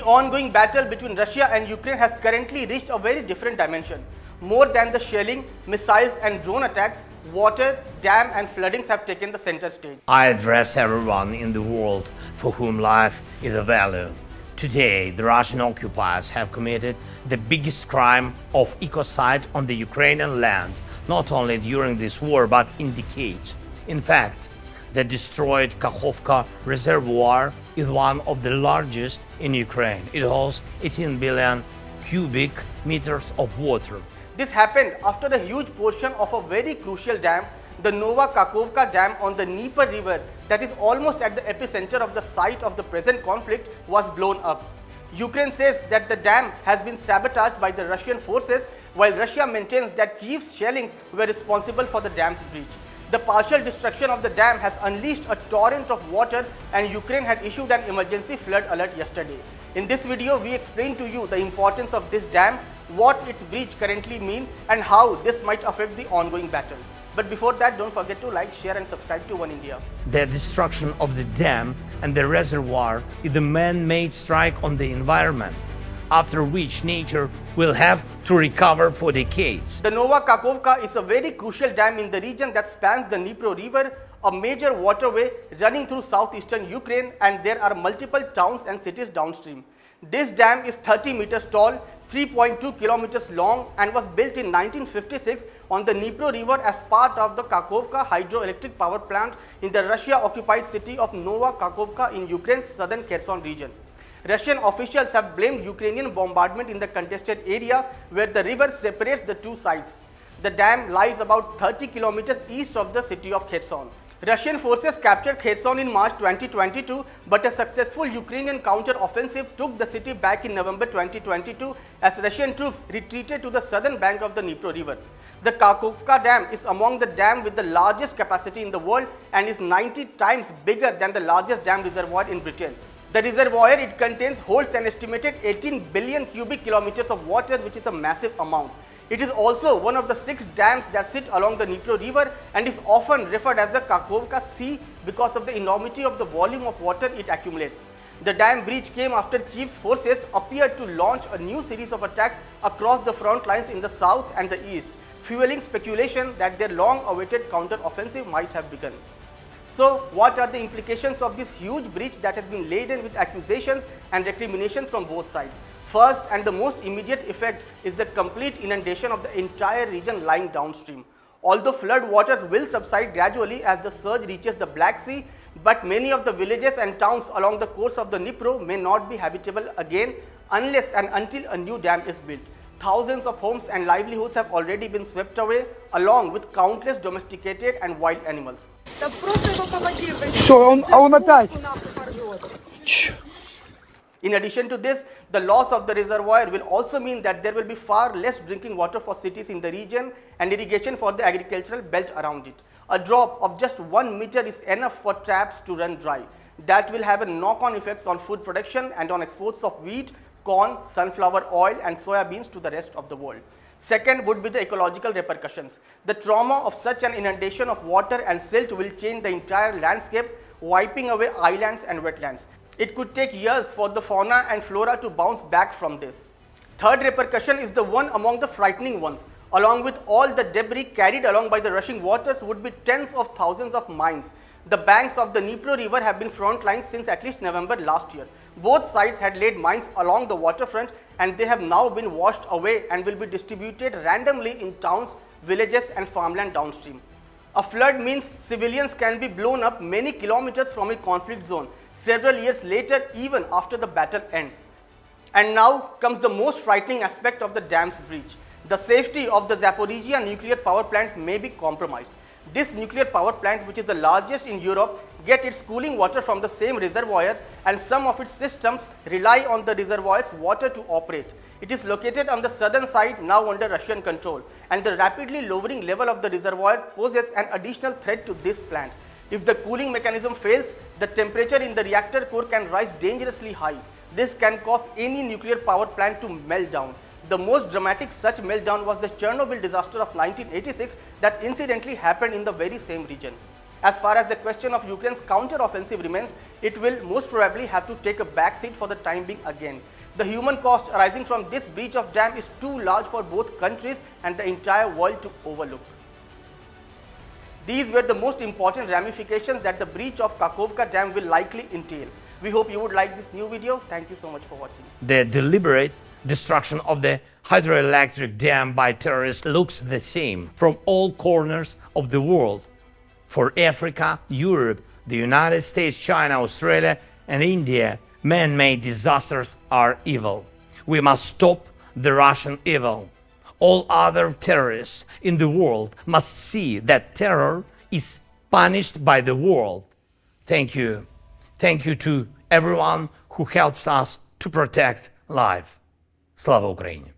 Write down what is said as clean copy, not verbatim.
ongoing battle between Russia and Ukraine has currently reached a very different dimension. More than the shelling, missiles and drone attacks, water, dam and floodings have taken the center stage. I address everyone in the world for whom life is a value. Today, the Russian occupiers have committed the biggest crime of ecocide on the Ukrainian land, not only during this war, but in decades. In fact, the destroyed Kakhovka reservoir is one of the largest in Ukraine. It holds 18 billion cubic meters of water. This happened after a huge portion of a very crucial dam, the Kakhovka Dam on the Dnieper River, that is almost at the epicenter of the site of the present conflict, was blown up. Ukraine says that the dam has been sabotaged by the Russian forces, while Russia maintains that Kyiv's shellings were responsible for the dam's breach. The partial destruction of the dam has unleashed a torrent of water, and Ukraine had issued an emergency flood alert yesterday. In this video, we explain to you the importance of this dam, what its breach currently means, and how this might affect the ongoing battle. But before that, don't forget to like, share and subscribe to Oneindia. The destruction of the dam and the reservoir is a man-made strike on the environment, after which nature will have to recover for decades. The Kakhovka is a very crucial dam in the region that spans the Dnieper River, a major waterway running through southeastern Ukraine, and there are multiple towns and cities downstream. This dam is 30 meters tall, 3.2 kilometers long, and was built in 1956 on the Dnieper River as part of the Kakhovka hydroelectric power plant in the Russia-occupied city of Kakhovka in Ukraine's southern Kherson region. Russian officials have blamed Ukrainian bombardment in the contested area where the river separates the two sides. The dam lies about 30 kilometers east of the city of Kherson. Russian forces captured Kherson in March 2022, but a successful Ukrainian counter-offensive took the city back in November 2022 as Russian troops retreated to the southern bank of the Dnieper River. The Kakhovka Dam is among the dams with the largest capacity in the world and is 90 times bigger than the largest dam reservoir in Britain. The reservoir it contains holds an estimated 18 billion cubic kilometers of water, which is a massive amount. It is also one of the 6 dams that sit along the Dnieper River and is often referred as the Kakhovka Sea because of the enormity of the volume of water it accumulates. The dam breach came after Kyiv's forces appeared to launch a new series of attacks across the front lines in the south and the east, fueling speculation that their long-awaited counter-offensive might have begun. So, what are the implications of this huge breach that has been laden with accusations and recriminations from both sides? First and the most immediate effect is the complete inundation of the entire region lying downstream. Although flood waters will subside gradually as the surge reaches the Black Sea, but many of the villages and towns along the course of the Dnieper may not be habitable again unless and until a new dam is built. Thousands of homes and livelihoods have already been swept away, along with countless domesticated and wild animals. In addition to this, the loss of the reservoir will also mean that there will be far less drinking water for cities in the region and irrigation for the agricultural belt around it. A drop of just 1 meter is enough for taps to run dry. That will have a knock-on effects on food production and on exports of wheat, corn, sunflower oil and soya beans to the rest of the world. Second would be the ecological repercussions. The trauma of such an inundation of water and silt will change the entire landscape, wiping away islands and wetlands. It could take years for the fauna and flora to bounce back from this. Third repercussion is the one among the frightening ones. Along with all the debris carried along by the rushing waters would be tens of thousands of mines. The banks of the Dnieper River have been front lines since at least November last year. Both sides had laid mines along the waterfront and they have now been washed away and will be distributed randomly in towns, villages and farmland downstream. A flood means civilians can be blown up many kilometers from a conflict zone several years later, even after the battle ends. And now comes the most frightening aspect of the dam's breach. The safety of the Zaporizhia nuclear power plant may be compromised. This nuclear power plant, which is the largest in Europe, gets its cooling water from the same reservoir, and some of its systems rely on the reservoir's water to operate. It is located on the southern side, now under Russian control, and the rapidly lowering level of the reservoir poses an additional threat to this plant. If the cooling mechanism fails, the temperature in the reactor core can rise dangerously high. This can cause any nuclear power plant to melt down. The most dramatic such meltdown was the Chernobyl disaster of 1986 that incidentally happened in the very same region. As far as the question of Ukraine's counter-offensive remains, it will most probably have to take a backseat for the time being again. The human cost arising from this breach of dam is too large for both countries and the entire world to overlook. These were the most important ramifications that the breach of Kakhovka Dam will likely entail. We hope you would like this new video. Thank you so much for watching. The deliberate destruction of the hydroelectric dam by terrorists looks the same from all corners of the world. For Africa, Europe, the United States, China, Australia, and India, man-made disasters are evil. We must stop the Russian evil. All other terrorists in the world must see that terror is punished by the world. Thank you. Thank you to everyone who helps us to protect life. Slava Ukraini!